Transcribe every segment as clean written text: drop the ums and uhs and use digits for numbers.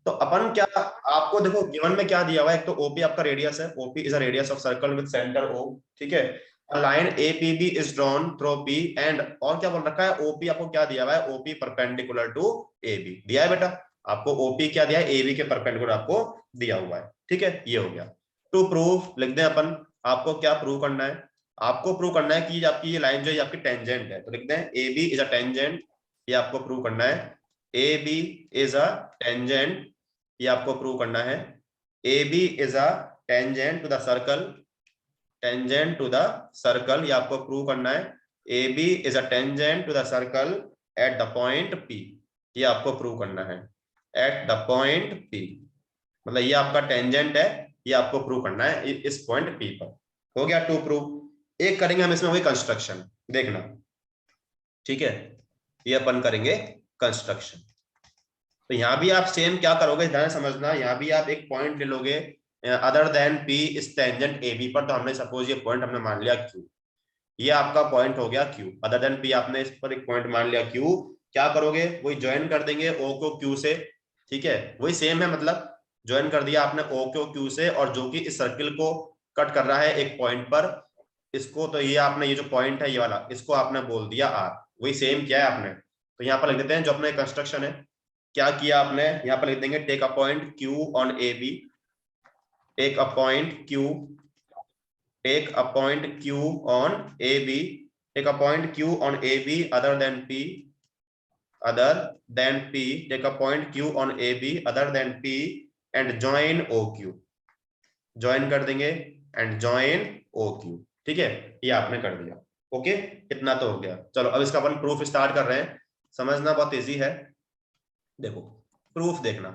तो अपन क्या, आपको देखो गिवन में क्या दिया हुआ है, एक तो ओपी आपका रेडियस है, OP is a radius of circle with centre O, ठीक है। Line APB is drawn through P and, और क्या बोल रखा है, ओपी आपको क्या दिया हुआ है, ओपी परपेंडिकुलर टू एबी दिया है बेटा, आपको ओपी क्या दिया है, एबी के परपेंडिकुलर आपको दिया हुआ है, ठीक है, ये हो गया। टू प्रूव लिख दें अपन, आपको क्या प्रूव करना है, आपको प्रूव करना है कि आपकी ये लाइन जो है आपकी टेंजेंट है, तो लिख दें A B is a tangent, ये आपको प्रूव करना है, A B is a tangent, ये आपको प्रूव करना है, A B is a tangent to the circle, tangent to the circle, ये आपको प्रूव करना है, A B is a tangent to the circle at the point P, ये आपको प्रूव करना है, एट द पॉइंट पी, मतलब ये आपका टेंजेंट है, ये आपको प्रूव करना है इस पॉइंट पी पर। हो गया टू प्रूव। एक करेंगे हम इसमें वही कंस्ट्रक्शन, देखना, ठीक है, ये अपन करेंगे कंस्ट्रक्शन। तो यहां भी आप सेम क्या करोगे, ध्यान समझना, यहां भी आप एक पॉइंट ले लोगे अदर देन पी इस टेंजेंट ए बी पर, तो हमने सपोज ये पॉइंट हमने मान लिया क्यू, ये आपका पॉइंट हो गया क्यू, अदर देन पी आपने इस पर एक पॉइंट मान लिया क्यू, क्या करोगे, वही ज्वाइन कर देंगे ओ को क्यू से, ठीक है, वही सेम है, मतलब ज्वाइन कर दिया आपने ओ को क्यू से, और जो कि इस सर्किल को कट कर रहा है एक पॉइंट पर, इसको तो ये आपने, ये जो पॉइंट है ये वाला, इसको आपने बोल दिया आर, वही सेम किया है आपने। तो यहाँ पर लिख देते हैं जो अपने कंस्ट्रक्शन है, क्या किया आपने, यहाँ पर लिख देंगे take a point Q on A B, take a point Q, take a point q on AB, take a point q on AB other than P, other than P, take a point q on AB other than P and join OQ, join कर देंगे and join OQ, ठीक है, ये आपने कर दिया, okay, इतना तो हो गया। चलो अब इसका अपन प्रूफ स्टार्ट कर रहे हैं, समझना बहुत इजी है। देखो प्रूफ देखना,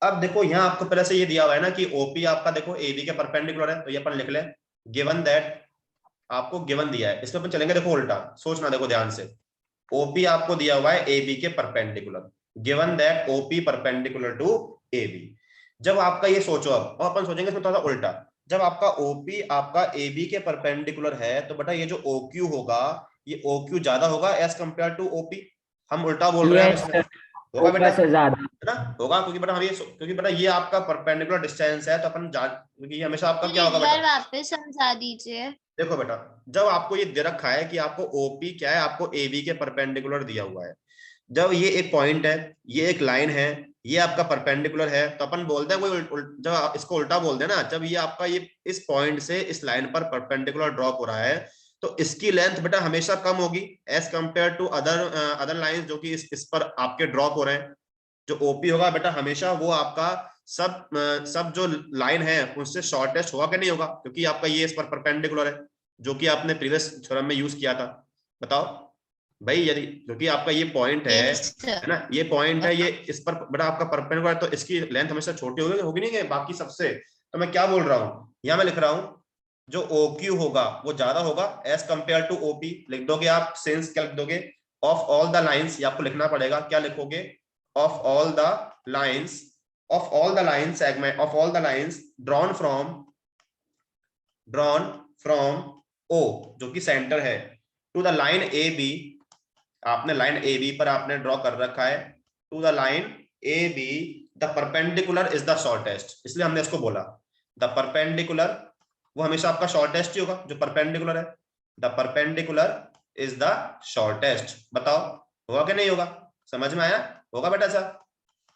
अब देखो यहाँ आपको पहले से ये दिया हुआ है ना कि ओपी आपका देखो एबी के परपेंडिकुलर है, तो ये अपन लिख लें, गिवन दैट, आपको गिवन दिया है, इसमें अपन चलेंगे देखो उल्टा, सोचना देखो ध्यान से, ओपी आपको दिया हुआ है एबी के perpendicular, given that OP perpendicular to AB. जब आपका ये सोचो, अब और अपन सोचेंगे इसमें थोड़ा उल्टा, जब आपका ओपी आपका एबी के परपेंडिकुलर है, तो बेटा ये जो ओक्यू होगा, ये ओक्यू ज्यादा होगा एज कंपेयर टू ओपी, हम उल्टा बोल रहे हैं अब यस इसमें, सर, होगा बेटा, ऊपर से ज्यादा। है ना, होगा, क्योंकि बेटा हम ये, क्योंकि बेटा ये आपका परपेंडिकुलर डिस्टेंस है, तो अपन क्योंकि ये हमेशा आपका फिर क्या होगा एक बार बेटा, वापस समझा दीजिए। देखो बेटा, जब आपको ये दे रखा है कि आपको ओपी क्या है, आपको एबी के परपेंडिकुलर दिया हुआ है, जब ये एक पॉइंट है, ये एक लाइन है, ये आपका परपेंडिकुलर है, तो अपन बोलते हैं कोई जब आप इसको उल्टा बोल देना, जब ये आपका ये इस पॉइंट से इस लाइन पर परपेंडिकुलर ड्रॉप हो रहा है, तो इसकी लेंथ बेटा हमेशा कम होगी as compare to other other line जो कि इस पर आपके ड्रॉप हो रहे हैं। जो ओपी होगा बेटा हमेशा वो आपका सब जो लाइन है उससे शॉर्टेस्ट होगा कि नहीं होगा, क्योंकि आपका ये इस पर परपेंडिकुलर है, जो कि आपने प्रीवियस थ्योरम में यूज किया था। बताओ भाई, यदि क्योंकि आपका ये पॉइंट यस है सर। ना, ये पॉइंट है, ये इस पर बेटा आपका परपेंडिकुलर है, तो इसकी लेंथ हमेशा छोटी होगी होगी नहीं है बाकी सबसे। तो मैं क्या बोल रहा हूँ, यहाँ मैं लिख रहा हूँ जो OQ होगा वो ज्यादा होगा एज कंपेयर टू OP, लिख दोगे आप, सिंस क्या लिख दोगे, ऑफ ऑल द लाइंस, ये आपको लिखना पड़ेगा, क्या लिखोगे, of all the lines, of all the lines segment, of all the lines drawn from O जो कि सेंटर है, to the line A B, आपने लाइन ए बी पर आपने ड्रॉ कर रखा है, to the line A B the perpendicular is the shortest, इसलिए हमने इसको बोला द परपेंडिकुलर, वो हमेशा आपका शॉर्टेस्ट ही होगा जो परपेंडिकुलर है, the perpendicular is the shortest. बताओ होगा कि नहीं होगा, समझ में आया, होगा बेटा सर,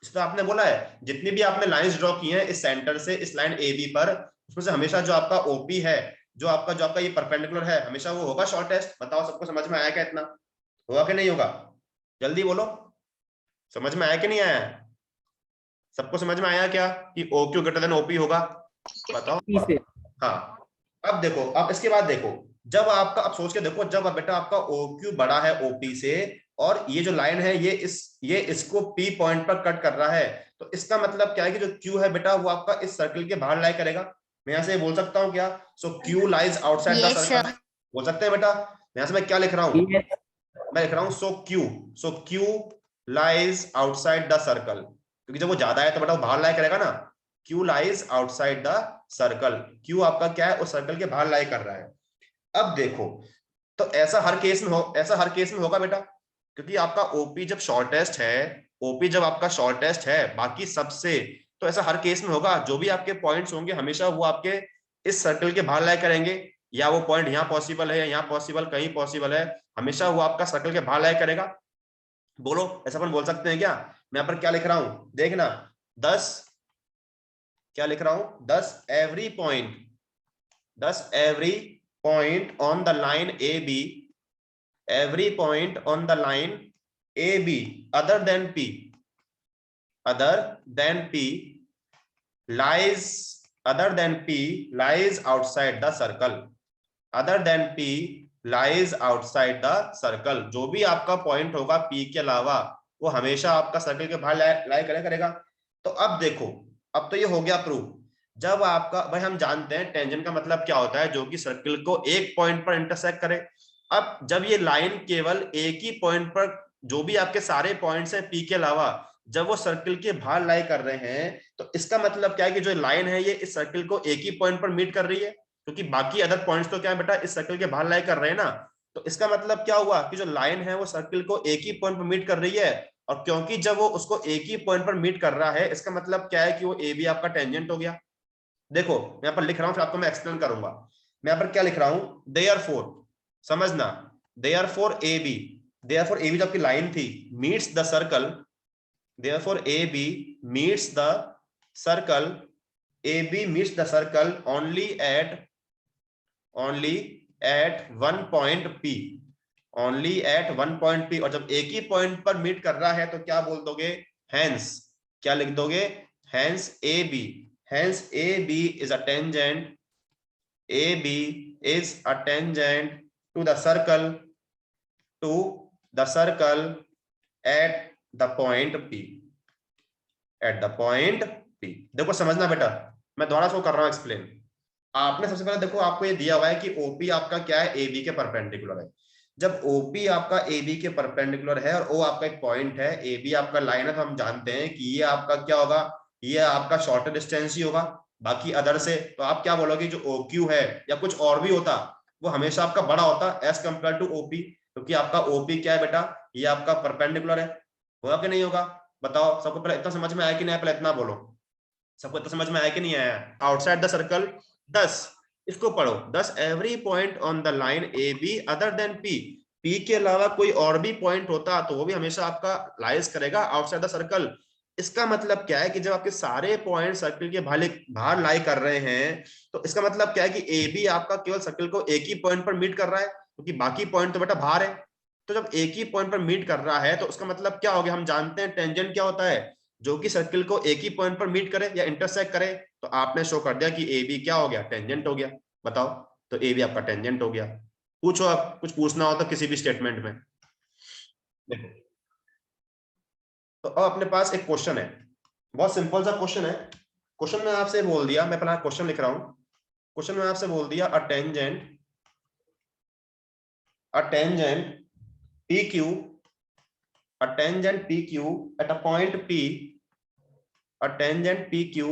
इसमें आपने बोला है जितनी भी आपने लाइंस ड्रॉ की हैं इस सेंटर से इस लाइन ए बी पर, उसमें से हमेशा जो आपका ओपी है, जो आपका ये परपेंडिकुलर है, हमेशा वो होगा शॉर्टेस्ट। बताओ सबको समझ में आया क्या इतना, होगा कि नहीं होगा, जल्दी बोलो, समझ में आया कि नहीं आया, सबको समझ में आया क्या कि O Q greater than OP होगा, बताओ। से हाँ, अब देखो, अब इसके बाद देखो, जब आपका, अब सोच के देखो, जब बेटा आपका ओ क्यू बड़ा है ओपी से, और ये जो लाइन है ये इसको पी पॉइंट पर कट कर रहा है, तो इसका मतलब क्या है कि जो क्यू है बेटा वो आपका इस सर्कल के बाहर लाई करेगा। मैं यहाँ से बोल सकता हूँ क्या, so Q lies outside the yes circle, sir. बोल सकते हैं बेटा। यहाँ से मैं क्या लिख रहा हूँ, यस मैं लिख रहा हूँ so Q lies outside the circle, क्योंकि जब वो ज्यादा है तो बेटा वो बाहर लाई करेगा ना, Q lies outside the circle, Q आपका क्या है उस सर्कल के बाहर लाई कर रहा है। अब देखो, तो ऐसा हर केस में होगा बेटा, क्योंकि आपका ओपी जब शॉर्टेस्ट है, ओपी जब आपका शॉर्टेस्ट है बाकी सबसे, तो ऐसा हर केस में होगा, जो भी आपके पॉइंट्स होंगे हमेशा वो आपके इस सर्कल के बाहर लाई करेंगे, या वो पॉइंट यहाँ पॉसिबल है या यहाँ पॉसिबल, कहीं पॉसिबल है, हमेशा वो आपका सर्कल के बाहर लाई करेगा। बोलो, ऐसा अपन बोल सकते हैं क्या? मैं यहाँ पर क्या लिख रहा हूं देखना, 10, क्या लिख रहा हूं, 10 every point, 10 every point on the line AB, every point on the line AB other than P, other than P lies, other than P lies outside the circle, other than P lies outside the circle। जो भी आपका point होगा P के अलावा वो हमेशा आपका circle के बाहर लाई करेगा। तो अब देखो, अब तो ये हो गया प्रूफ। जब आपका, भाई हम जानते हैं टेंजेंट का मतलब क्या होता है, जो कि सर्कल को एक पॉइंट पर इंटरसेक्ट करे। अब जब ये लाइन केवल एक ही पॉइंट पर, जो भी आपके सारे पॉइंट्स हैं पी के अलावा, जब वो सर्कल के बाहर लाई कर रहे हैं, तो इसका मतलब क्या है कि जो लाइन है ये इस सर्कल को एक ही पॉइंट पर मीट कर रही है, क्योंकि बाकी अदर पॉइंट्स तो क्या है बेटा, इस सर्कल के बाहर लाई कर रहे हैं ना। तो इसका मतलब क्या हुआ कि जो लाइन है वो सर्कल को एक ही पॉइंट पर मीट कर रही है, और क्योंकि जब वो उसको एक ही पॉइंट पर मीट कर रहा है, इसका मतलब क्या है कि वो ए बी आपका टेंजेंट हो गया। देखो मैं यहाँ पर लिख रहा हूं, फिर आपको मैं एक्सप्लेन करूंगा। मैं यहाँ पर क्या लिख रहा हूं, देयरफॉर, समझना, therefore A B, therefore A B जो आपकी लाइन थी, meets the circle, therefore A B meets the circle, A B meets the circle only at one point P, only at one point P. और जब एक ही point पर meet कर रहा है तो क्या बोल दोगे, हैंस, क्या लिख दोगे, hence A B, hence AB is a tangent, AB is a tangent to the circle, to the circle at the point P, at the point P। देखो समझना बेटा, मैं दोबारा शो कर रहा हूं एक्सप्लेन। आपने सबसे पहले देखो, आपको ये दिया हुआ है कि OP आपका क्या है, AB के परपेंडिकुलर है। जब OP आपका AB के परपेंडिकुलर है और O आपका एक पॉइंट है, AB आपका लाइन है, तो हम जानते हैं कि ये आपका क्या होगा, ये आपका शॉर्टर डिस्टेंस ही होगा बाकी अदर से। तो आप क्या बोलोगे, जो OQ है या कुछ और भी होता, वो हमेशा आपका बड़ा होता एज कंपेयर टू OP, क्योंकि आपका OP क्या है बेटा, ये आपका परपेंडिकुलर है। होगा कि नहीं होगा, बताओ। सबको पहले इतना समझ में आया कि नहीं, पहले इतना बोलो, सबको इतना समझ में आया कि नहीं आया? आउटसाइड द सर्कल 10, इसको पढ़ो, 10 every point on the line A B other than P, P के अलावा कोई और भी पॉइंट होता तो वो भी हमेशा आपका लाइज करेगा आउटसाइड द सर्कल। इसका मतलब क्या है कि जब आपके सारे पॉइंट सर्कल के बाहर लाई कर रहे हैं, तो इसका मतलब क्या है कि ए बी आपका केवल सर्कल को एक ही पॉइंट पर मीट कर रहा है, क्योंकि बाकी पॉइंट तो बेटा बाहर है। तो जब एक ही पॉइंट पर मीट कर रहा है तो उसका मतलब क्या हो गया, हम जानते हैं टेंजेंट क्या होता है, जो कि सर्कल को एक ही पॉइंट पर मीट करे या इंटरसेक्ट करे। तो आपने शो कर दिया कि ए बी क्या हो गया, टेंजेंट हो गया। बताओ, तो ए बी आपका टेंजेंट हो गया। पूछो, आप कुछ पूछना हो तो किसी भी स्टेटमेंट में। देखो, तो अब अपने पास एक क्वेश्चन है, बहुत सिंपल सा क्वेश्चन है। क्वेश्चन में आपसे बोल दिया, मैं पहला क्वेश्चन लिख रहा हूं। क्वेश्चन में आपसे बोल दिया, a tangent P Q, a tangent P Q at a point P, a tangent P Q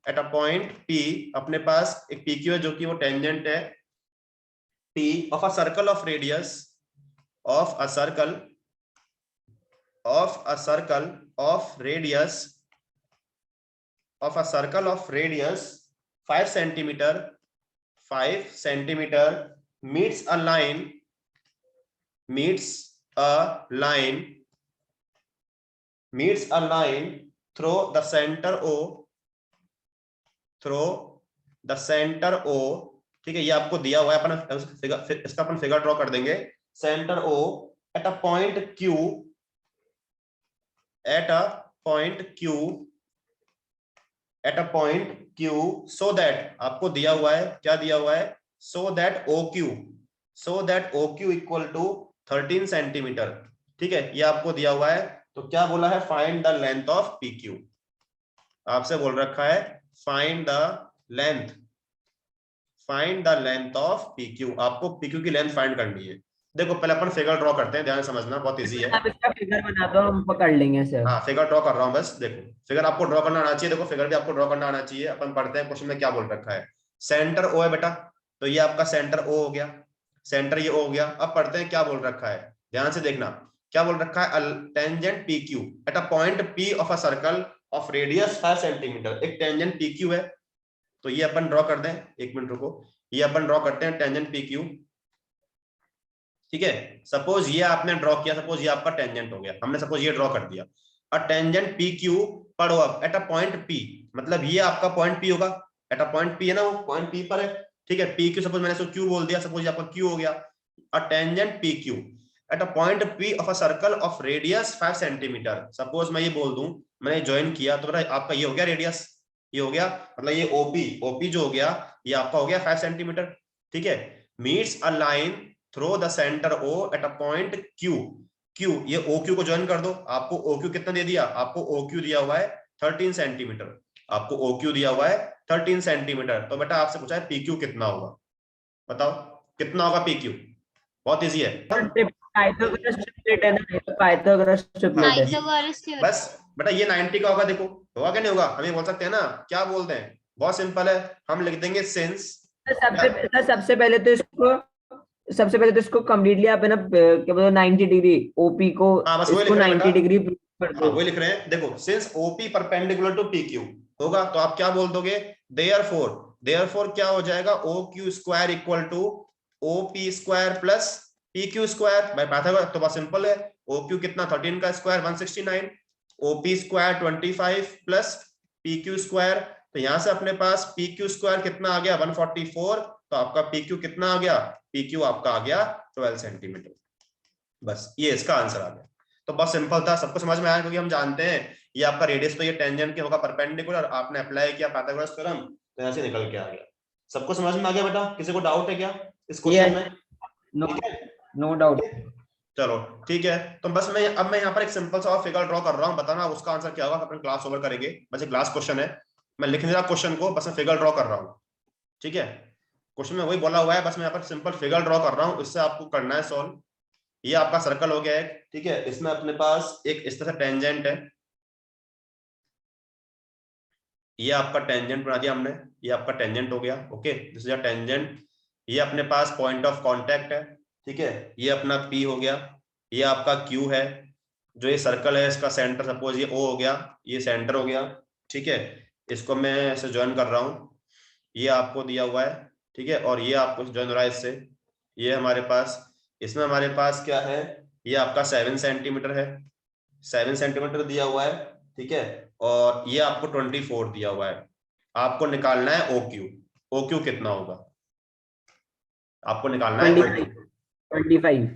at a point P. अपने पास एक पी क्यू है जो कि वो टेंजेंट है P of a circle of radius, of a circle, of a circle of radius, of a circle of radius 5 centimeter, 5 centimeter meets a line, meets a line, meets a line through the center O, through the center O। ठीक है, ये आपको दिया हुआ है, अपन इसका अपन figure draw कर देंगे। Centre O at a point Q, at a point Q, at a point Q, so that, आपको दिया हुआ है, क्या दिया हुआ है, so that OQ, so that OQ equal to 13 centimetre. ठीक है, ये आपको दिया हुआ है। तो क्या बोला है, find the length of PQ। आपसे बोल रखा है find the length, find the length of PQ। आपको PQ की लेंथ फाइंड करनी है। देखो पहले अपन फिगर ड्रॉ करते हैं, ध्यान से समझना, बहुत इजी है। आप इसका फिगर बना दो, हम पकड़ लेंगे सर। हाँ, फिगर ड्रॉ कर रहा हूँ बस। देखो, फिगर आपको ड्रॉ करना आना चाहिए, देखो फिगर भी आपको ड्रॉ करना आना चाहिए। अपन पढ़ते हैं क्वेश्चन में क्या बोल रखा है। सेंटर O है बेटा, तो ये आपका सेंटर O हो गया, सेंटर ये O हो गया। अब पढ़ते हैं क्या बोल रखा है, ध्यान से देखना। क्या बोल रखा है, tangent P Q at a point P of a circle of radius 5 centimetre. एक टेंजेंट पी क्यू है, तो ये अपन ड्रॉ कर दें, एक मिनट रुको, ये अपन ड्रॉ करते हैं टेंजेंट पी क्यू। ठीक है, सपोज ये आपने ड्रॉ किया, सपोज ये आपका टेंजेंट हो गया, हमने सपोज ये ड्रॉ कर दिया। और टेंजेंट पी क्यू पढ़ो अब एट अ पॉइंट पी, मतलब ये आपका पॉइंट पी होगा, एट अ पॉइंट पी है ना, वो पॉइंट पी पर है। ठीक है, पी क्यू सपोज मैंने इसको क्यू बोल दिया, सपोज ये आपका क्यू हो गया। और tangent P Q at a point P of a circle of radius 5 centimetre. Suppose मैं ये बोल दूं, मैंने ज्वाइन किया तो आपका ये हो गया रेडियस, ये हो गया, मतलब ये ओपी, ओपी जो हो गया ये आपका हो गया 5 सेंटीमीटर। ठीक है, meets a line throw the centre O at a point Q। Q, ये OQ को ज्वाइन कर दो, आपको OQ कितना दे दिया, आपको OQ दिया हुआ है 13 सेंटीमीटर, आपको OQ दिया हुआ है 13 सेंटीमीटर। तो बेटा आपसे पूछा है PQ कितना होगा, बताओ कितना होगा PQ। बहुत इजी है। पाइथागोरस ट्रिपलेट है ना, ये तो पाइथागोरस ट्रिपलेट है। Pythagoras theorem. बस बेटा ये 90 का होगा, देखो होगा क्या नहीं होगा, हम ये बोल सकते हैं ना, क्या बोलते हैं, बहुत सिंपल है, हम लिख देंगे सिंस। सबसे पहले तो इसको कम्प्लीटली आप है ना क्या बोलते 90 डिग्री ओपी को, हाँ बस वही लिख इसको रहे हैं 90 बेटा, डिग्री कर हाँ दो। वही लिख रहे हैं, देखो since OP perpendicular to PQ होगा, तो आप क्या बोल दोगे, देयरफॉर क्या हो जाएगा, OQ square equal to OP square plus PQ square by Pythagoras. तो बहुत सिंपल है, OQ कितना 13 का square 169, OP square 25 plus PQ square, तो यहां से अपने पास PQ स्क्वायर कितना आ गया 144, तो आपका PQ कितना आ गया, PQ आपका आ गया 12 सेंटीमीटर। बस ये इसका आंसर आ गया। तो बहुत सिंपल था, सबको समझ में आया, क्योंकि हम जानते हैं ये आपका रेडियस तो ये टेंजेंट के होगा परपेंडिकुलर, आपने अप्लाई किया पाइथागोरस थ्योरम तो यहाँ से निकल के आ गया। सबको समझ में आ गया बेटा, किसी को डाउट है क्या इस क्वेश्चन में? नो, ठीक है, नो डाउट। चलो ठीक है, तो बस मैं यहाँ पर एक सिंपल सा फिगर ड्रॉ कर रहा हूँ, बताना उसका आंसर क्या होगा, अपन क्लास ओवर करेंगे। बस एक लास्ट क्वेश्चन है, मैं लिख नहीं रहा क्वेश्चन को, बस मैं फिगर ड्रॉ कर रहा हूँ। ठीक है, क्वेश्चन में वही बोला हुआ है, बस मैं यहाँ पर सिंपल फिगर ड्रॉ कर रहा हूँ, इससे आपको करना है सॉल्व। ये आपका सर्कल हो गया एक, ठीक है, इसमें अपने पास एक इस तरह से टेंजेंट है, ये आपका टेंजेंट बना दिया हमने, ये आपका टेंजेंट हो गया। Okay, this is a tangent. ये अपने पास पॉइंट ऑफ कांटेक्ट है, ठीक है, ये अपना P हो गया, ये आपका Q है, जो ये सर्कल है इसका सेंटर सपोज ये O हो गया, ये सेंटर हो गया। ठीक है, इसको मैं ऐसे ज्वाइन कर रहा हूँ, ये आपको दिया हुआ है, ठीक है, और ये आपको ज्वाइन हो रहा है इससे, ये हमारे पास, इसमें हमारे पास क्या है, ये आपका 7 सेंटीमीटर है, 7 सेंटीमीटर दिया हुआ है। ठीक है, और ये आपको 24 दिया हुआ है, आपको निकालना है OQ। OQ कितना होगा, आपको निकालना है 25 OQ। 25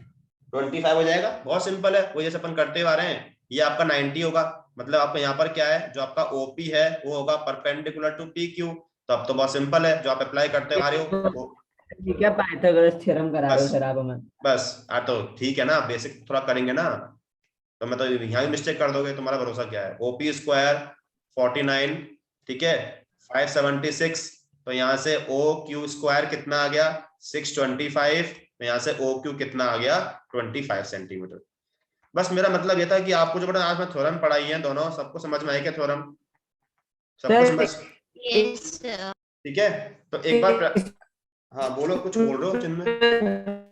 25 हो जाएगा, बहुत सिंपल है, वो जैसे अपन करते आ रहे हैं। ये आपका 90 होगा, मतलब आपका यहाँ पर क्या है, जो आपका OP है वो होगा परपेंडिकुलर टू PQ। तो अब तो बहुत सिंपल है, जो आप अप्लाई करते आ रहे हो वो, ठीक है, पाइथागोरस थ्योरम करा रहे बस हो सर आप हमें। बस तो ठीक है ना, बेसिक थोड़ा करेंगे ना, तो मैं तो यहाँ ही मिस्टेक कर दोगे, तुम्हारा भरोसा क्या है। OP स्क्वायर 49, ठीक है, 576, तो यहाँ से OQ स्क्वायर कितना आ गया 625, तो यहाँ से OQ कितना आ गया 25 सेंटीमीटर। बस मेरा मतलब ये था कि आपको जो बड़ा आज मैं थ्योरम पढ़ाई है दोनों, सबको समझ में आई क्या थ्योरम, सबको सर समझ? Yes sir. ठीक है, तो एक बार हाँ बोलो, कुछ बोल रहे हो चिन्मय?